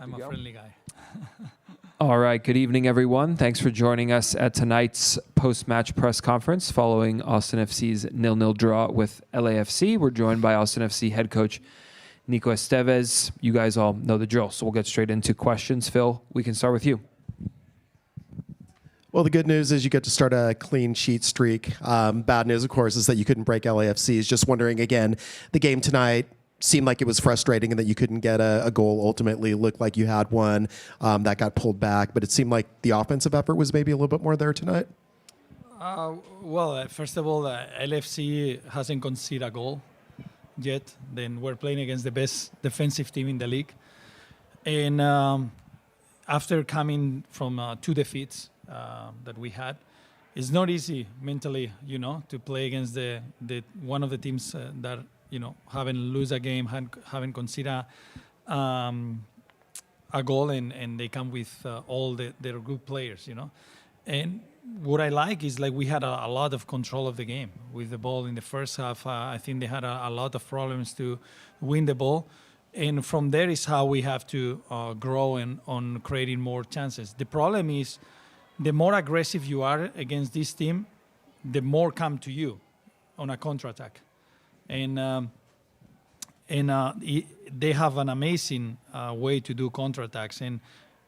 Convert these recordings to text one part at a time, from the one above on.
I'm a friendly guy. All right. Good evening, everyone. Thanks for joining us at tonight's post-match press conference following Austin FC's 0-0 draw with LAFC. We're joined by Austin FC head coach Nico Estévez. You guys all know the drill, so we'll get straight into questions. Phil, we can start with you. Well, the good news is you get to start a clean sheet streak. Bad news, of course, is that you couldn't break LAFC's. Just wondering, again, the game tonight seemed like it was frustrating and that you couldn't get a goal ultimately. Looked like you had one that got pulled back, but it seemed like the offensive effort was maybe a little bit more there tonight. First of all, LFC hasn't conceded a goal yet. Then we're playing against the best defensive team in the league. And after coming from 2 defeats that we had, it's not easy mentally, to play against the one of the teams that haven't lose a game, haven't conceded a goal, and they come with all their good players, And what I like is we had a lot of control of the game with the ball in the first half. I think they had a lot of problems to win the ball, and from there is how we have to grow on creating more chances. The problem is the more aggressive you are against this team, the more come to you on a counterattack. And they have an amazing way to do counterattacks. And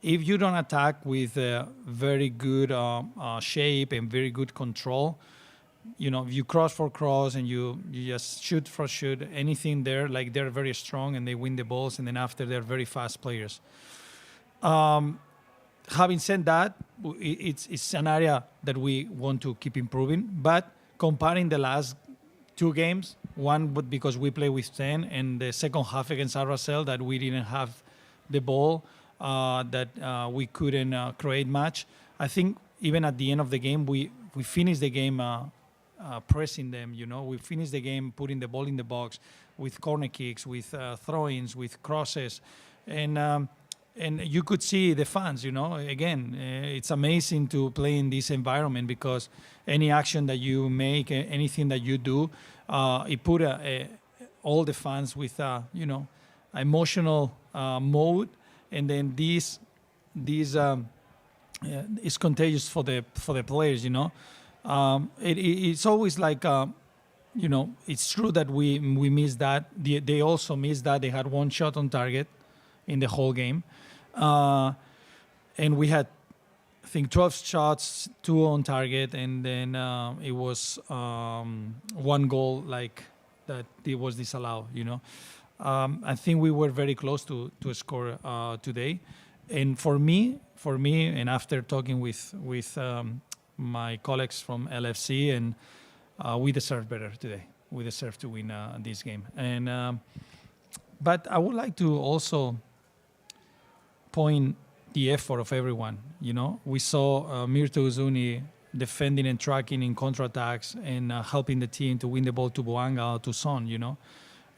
if you don't attack with very good shape and very good control, if you cross for cross and you just shoot for shoot, anything there, they're very strong and they win the balls, and then after they're very fast players. Having said that, it's an area that we want to keep improving, but comparing the last 2 games, one but because we play with 10, and the second half against RSL that we didn't have the ball, that we couldn't create much. I think even at the end of the game, we finished the game pressing them. We finished the game putting the ball in the box with corner kicks, with throw-ins, with crosses, and you could see the fans. Again, it's amazing to play in this environment because any action that you make, anything that you do, it put all the fans with emotional mode, and then this is contagious for the players. It's always it's true that we missed that. They also missed that. They had 1 shot on target in the whole game, and we had, I think, 12 shots, 2 on target, and then it was 1 goal that it was disallowed. I think we were very close to score today, and for me, and after talking with my colleagues from LFC, and we deserve better today. We deserve to win this game, and but I would like to also point the effort of everyone. We saw Mirto Uzuni defending and tracking in counterattacks and helping the team to win the ball to Boanga or to Son.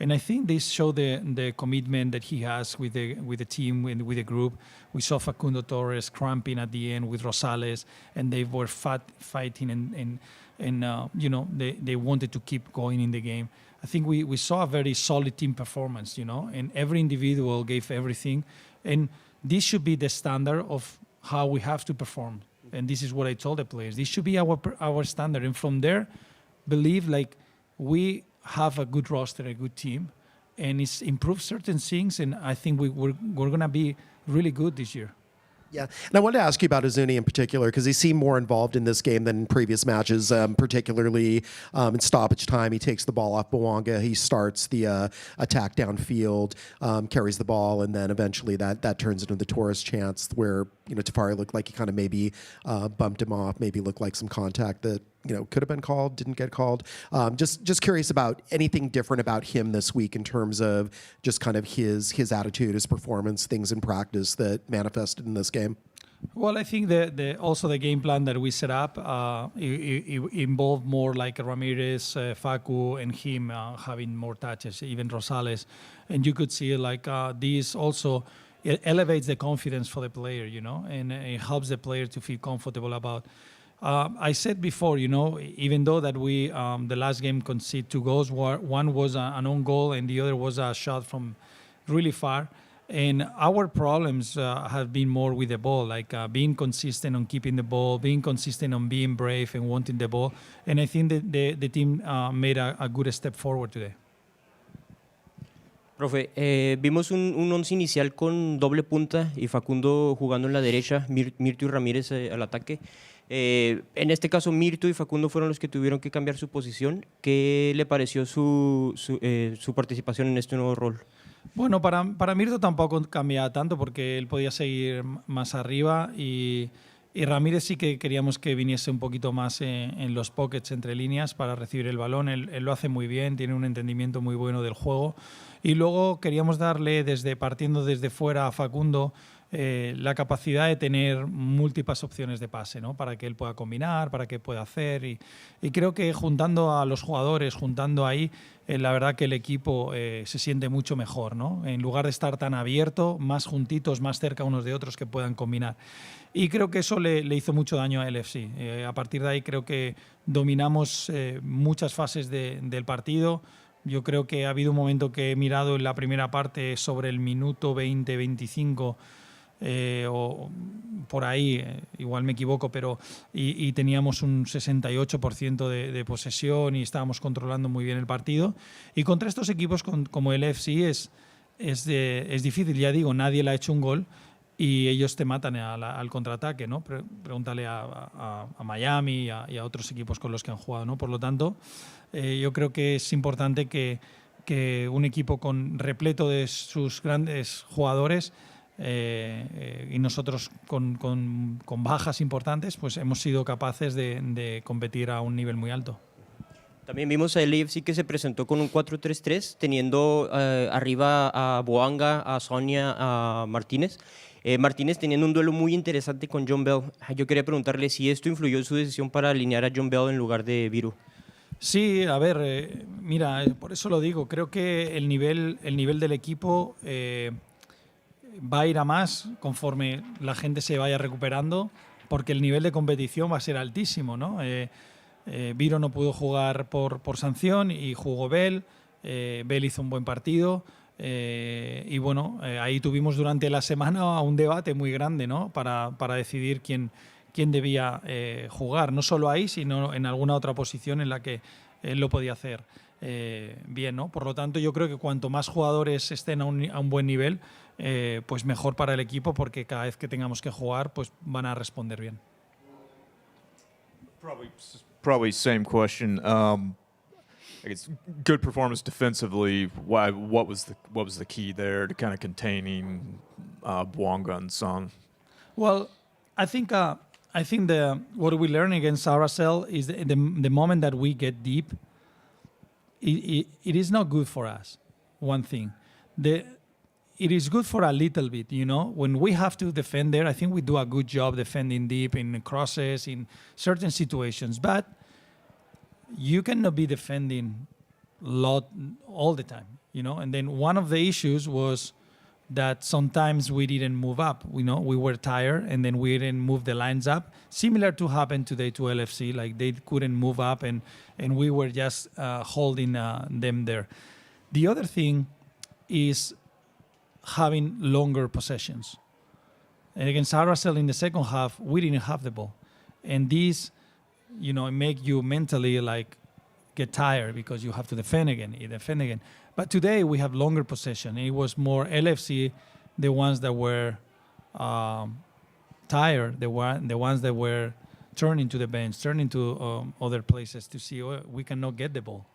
And I think this showed the commitment that he has with the team and with the group. We saw Facundo Torres cramping at the end with Rosales, and they were fighting and they wanted to keep going in the game. I think we saw a very solid team performance, and every individual gave everything. And this should be the standard of how we have to perform. And this is what I told the players. This should be our standard. And from there, believe we have a good roster, a good team, and it's improved certain things. And I think we're going to be really good this year. Yeah, and I wanted to ask you about Uzuni in particular because he seemed more involved in this game than in previous matches, particularly in stoppage time. He takes the ball off Boanga, he starts the attack downfield, carries the ball, and then eventually that turns into the Torres chance where Tafari looked like he kind of maybe bumped him off, maybe looked like some contact that could have been called, didn't get called. Just curious about anything different about him this week in terms of just kind of his attitude, his performance, things in practice that manifested in this game. Well, I think also the game plan that we set up it involved more Ramirez, Facu, and him having more touches, even Rosales, and you could see this also. It elevates the confidence for the player, and it helps the player to feel comfortable about I said before, even though that we the last game conceded 2 goals, one was an own goal and the other was a shot from really far. And our problems have been more with the ball, like being consistent on keeping the ball, being consistent on being brave and wanting the ball. And I think that the team made a good step forward today. Profe, vimos un once inicial con doble punta y Facundo jugando en la derecha, Mirto y Ramírez al ataque. En este caso, Mirto y Facundo fueron los que tuvieron que cambiar su posición. ¿Qué le pareció su participación en este nuevo rol? Bueno, para Mirto tampoco cambiaba tanto porque él podía seguir más arriba y Ramírez sí que queríamos que viniese un poquito más en los pockets entre líneas para recibir el balón. Él lo hace muy bien, tiene un entendimiento muy bueno del juego. Y luego queríamos darle, partiendo desde fuera a Facundo, la capacidad de tener múltiples opciones de pase, ¿no? Para que él pueda combinar, para que pueda hacer. Y creo que juntando a los jugadores, juntando ahí, la verdad que el equipo se siente mucho mejor, ¿no? En lugar de estar tan abierto, más juntitos, más cerca unos de otros que puedan combinar. Y creo que eso le hizo mucho daño a LFC. A partir de ahí creo que dominamos muchas fases del partido. Yo creo que ha habido un momento que he mirado en la primera parte sobre el minuto 20-25 o por ahí, igual me equivoco, pero y teníamos un 68% de posesión y estábamos controlando muy bien el partido. Y contra estos equipos como el LAFC es difícil, ya digo, nadie le ha hecho un gol y ellos te matan al contraataque, ¿no? Pregúntale a Miami y a otros equipos con los que han jugado, ¿no? Por lo tanto, yo creo que es importante que un equipo repleto de sus grandes jugadores y nosotros con bajas importantes, pues hemos sido capaces de competir a un nivel muy alto. También vimos a LAFC que se presentó con un 4-3-3, teniendo arriba a Boanga, a Sonia, a Martínez. Martínez teniendo un duelo muy interesante con John Bell. Yo quería preguntarle si esto influyó en su decisión para alinear a John Bell en lugar de Viru. Sí, a ver, mira, por eso lo digo. Creo que el nivel del equipo va a ir a más conforme la gente se vaya recuperando, porque el nivel de competición va a ser altísimo, ¿no? Viro no pudo jugar por sanción y jugó Bell. Bell hizo un buen partido. Y bueno, ahí tuvimos durante la semana un debate muy grande, ¿no? Para decidir quién debía jugar, no solo ahí, sino en alguna otra posición en la que él lo podía hacer bien, ¿no? Por lo tanto, yo creo que cuanto más jugadores estén a un buen nivel, pues mejor para el equipo, porque cada vez que tengamos que jugar, pues van a responder bien. Probably same question. I guess good performance defensively. What was the key there to kind of containing Bouanga and Son? Well, I think what we learn against RSL is the moment that we get deep, it is not good for us. One thing, it is good for a little bit, when we have to defend there. I think we do a good job defending deep in crosses in certain situations, but you cannot be defending all the time, And then one of the issues was that sometimes we didn't move up. We were tired, and then we didn't move the lines up. Similar to happened today to LFC, like they couldn't move up, and we were just holding them there. The other thing is having longer possessions. And against RSL in the second half, we didn't have the ball, and these, make you mentally get tired because you have to defend again. But today we have longer possession. It was more LFC, the ones that were tired, the ones that were turning to the bench, turning to other places to see we cannot get the ball,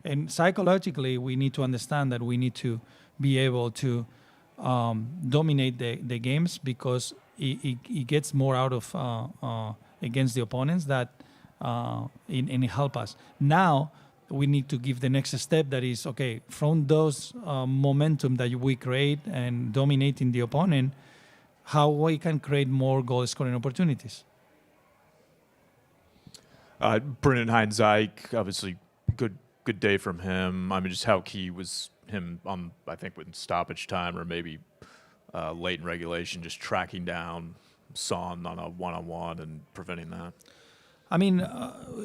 And psychologically, we need to understand that we need to be able to dominate the games, because it gets more out of against the opponents that it help us. Now we need to give the next step, that is, okay, from those momentum that we create and dominating the opponent, how we can create more goal scoring opportunities. Brendan Hines-Ike, obviously good day from him. I mean, just how key was him on, I think, with stoppage time or maybe late in regulation, just tracking down Son on a one-on-one and preventing that? I mean,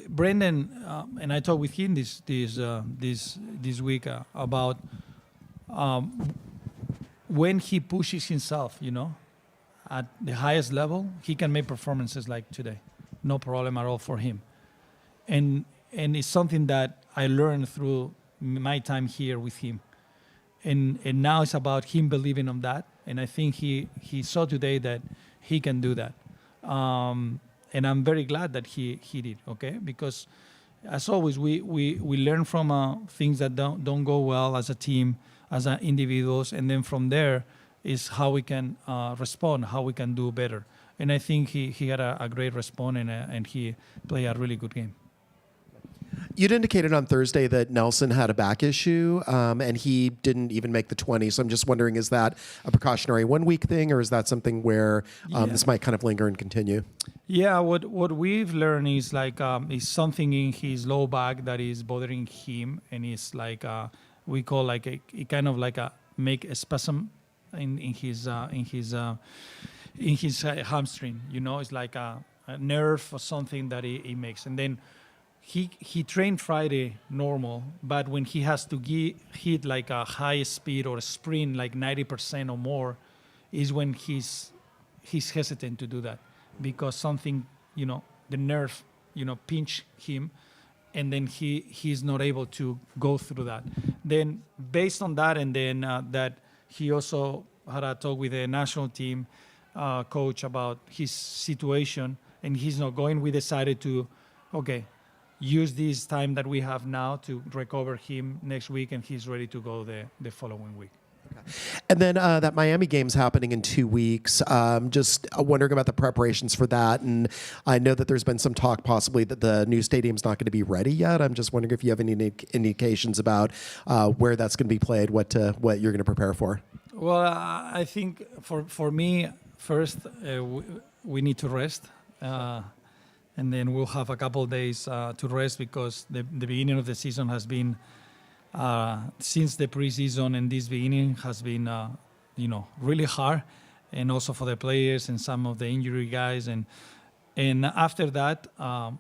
Brendan, and I talked with him this week about when he pushes himself, at the highest level, he can make performances like today, no problem at all for him. And it's something that I learned through my time here with him. And now it's about him believing on that. And I think he saw today that he can do that. And I'm very glad that he did, okay? Because as always, we learn from things that don't go well as a team, as individuals, and then from there is how we can respond, how we can do better. And I think he had a great response and he played a really good game. You'd indicated on Thursday that Nelson had a back issue, and he didn't even make the 20. So I'm just wondering, is that a precautionary 1 week thing, or is that something where this might kind of linger and continue? Yeah, what we've learned is is something in his low back that is bothering him, and it's we call make a spasm in his hamstring. It's like a nerve or something that he makes, and then. He trained Friday normal, but when he has to hit like a high speed or a sprint like 90% or more, is when he's hesitant to do that because something the nerve pinch him, and then he's not able to go through that. Then based on that, and then that he also had a talk with the national team coach about his situation, and he's not going. We decided to use this time that we have now to recover him next week, and he's ready to go the following week. Okay. And then that Miami game's happening in 2 weeks. Just wondering about the preparations for that. And I know that there's been some talk possibly that the new stadium's not going to be ready yet. I'm just wondering if you have any indications about where that's going to be played, what you're going to prepare for. Well, I think for me, first, we need to rest. And then we'll have a couple of days to rest because the beginning of the season has been, since the preseason and this beginning has been, really hard, and also for the players and some of the injury guys. And after that,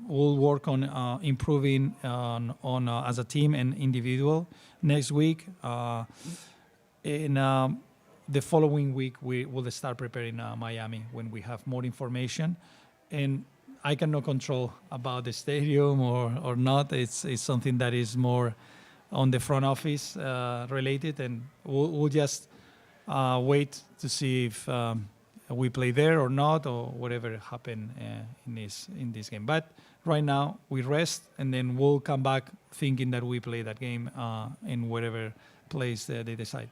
we'll work on improving on as a team and individual next week. The following week, we will start preparing Miami when we have more information. And I cannot control about the stadium or not. It's something that is more on the front office related, and we'll just wait to see if we play there or not, or whatever happened in this game. But right now we rest, and then we'll come back thinking that we play that game in whatever place they decide.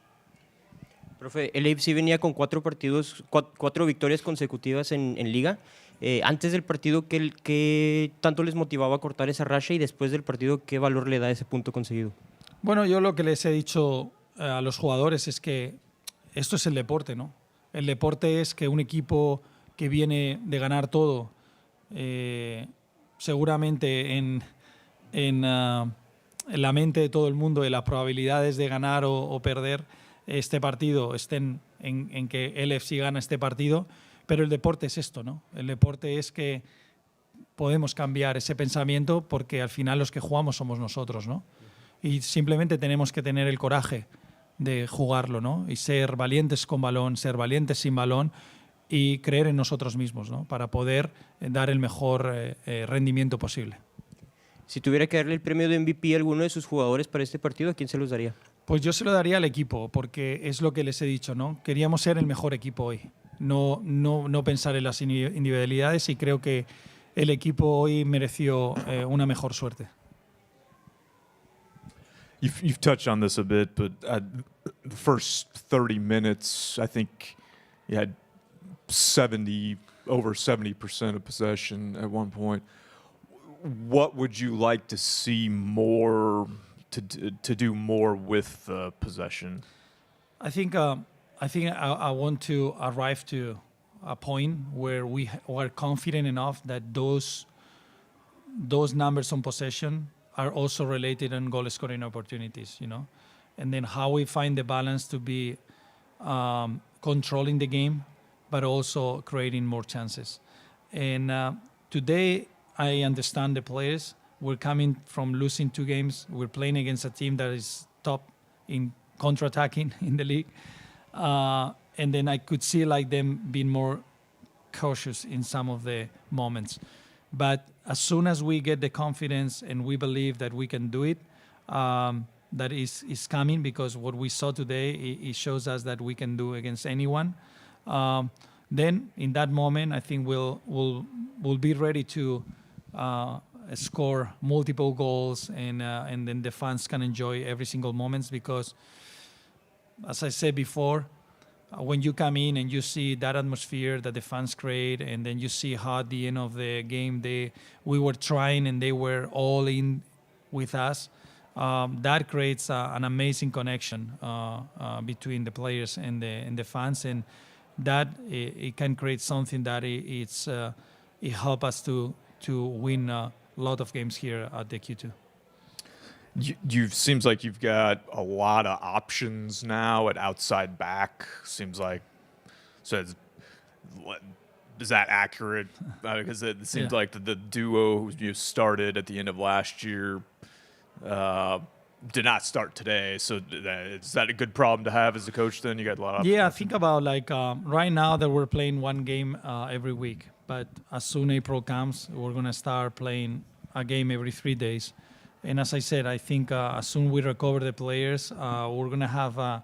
Profe, el LAFC venía con 4 victorias consecutivas en Liga. Antes del partido, ¿qué tanto les motivaba a cortar esa racha? Y después del partido, ¿qué valor le da ese punto conseguido? Bueno, yo lo que les he dicho a los jugadores es que esto es el deporte, ¿no? El deporte es que un equipo que viene de ganar todo, seguramente en la mente de todo el mundo, de las probabilidades de ganar o perder este partido estén en que el LAFC gana este partido. Pero el deporte es esto, ¿no? El deporte es que podemos cambiar ese pensamiento porque al final los que jugamos somos nosotros, ¿no? Y simplemente tenemos que tener el coraje de jugarlo, ¿no? Y ser valientes con balón, ser valientes sin balón y creer en nosotros mismos, ¿no? Para poder dar el mejor rendimiento posible. Si tuviera que darle el premio de MVP a alguno de sus jugadores para este partido, ¿a quién se los daría? Pues yo se lo daría al equipo porque es lo que les he dicho, ¿no? Queríamos ser el mejor equipo hoy. No pensar en las individualidades, y creo que el equipo hoy mereció una mejor suerte. You've touched on this a bit, but the first 30 minutes, I think you had over 70% of possession at one point. What would you like to see more to do more with possession? I think I want to arrive to a point where we are confident enough that those numbers on possession are also related on goal scoring opportunities, and then how we find the balance to be controlling the game but also creating more chances. And today, I understand the players. We're coming from losing 2 games. We're playing against a team that is top in counter-attacking in the league. And then I could see like them being more cautious in some of the moments. But as soon as we get the confidence and we believe that we can do it, that is coming, because what we saw today, it shows us that we can do against anyone. Then in that moment, I think we'll be ready to score multiple goals, and then the fans can enjoy every single moment, because, as I said before, when you come in and you see that atmosphere that the fans create, and then you see how at the end of the game we were trying and they were all in with us, that creates an amazing connection between the players and the fans, and that it can create something that it helps us to win a lot of games here at the Q2. Seems like you've got a lot of options now at outside back. Seems like, so is that accurate? Because it seems like the duo you started at the end of last year did not start today. So is that a good problem to have as a coach? Then you got a lot of options. Yeah, think about like right now that we're playing 1 game every week, but as soon April comes, we're gonna start playing a game every 3 days. And as I said, I think as soon we recover the players, we're going to have a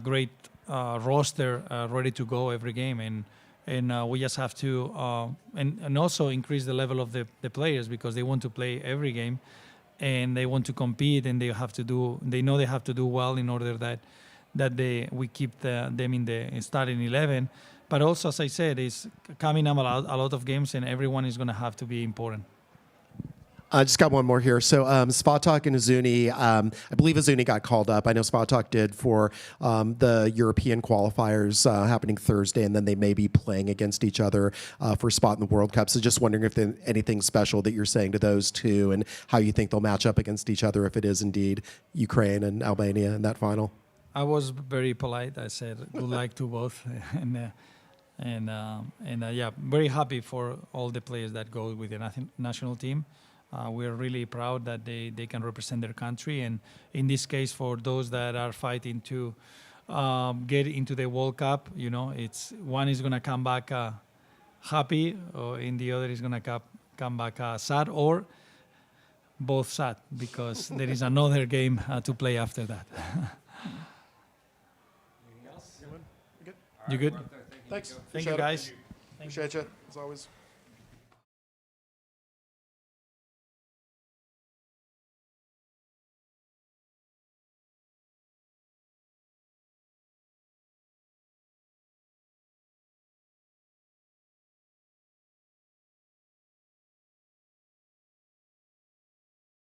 great roster ready to go every game. And we just have to, and also increase the level of the players, because they want to play every game and they want to compete, and they know they have to do well in order that we keep them in the starting 11. But also, as I said, it's coming up a lot of games, and everyone is going to have to be important. I just got one more here. So Svatak and Izuni, I believe Izuni got called up. I know Svatak did for the European qualifiers happening Thursday, and then they may be playing against each other for a spot in the World Cup. So just wondering if there's anything special that you're saying to those two, and how you think they'll match up against each other if it is indeed Ukraine and Albania in that final. I was very polite. I said good luck to both, and yeah, very happy for all the players that go with the national team. We're really proud that they can represent their country, and in this case, for those that are fighting to get into the World Cup, it's one is gonna come back happy, and the other is gonna come back sad, or both sad, because there is another game to play after that. Anything else? You good? You good? Thanks. Thank you, guys. Appreciate you, as always.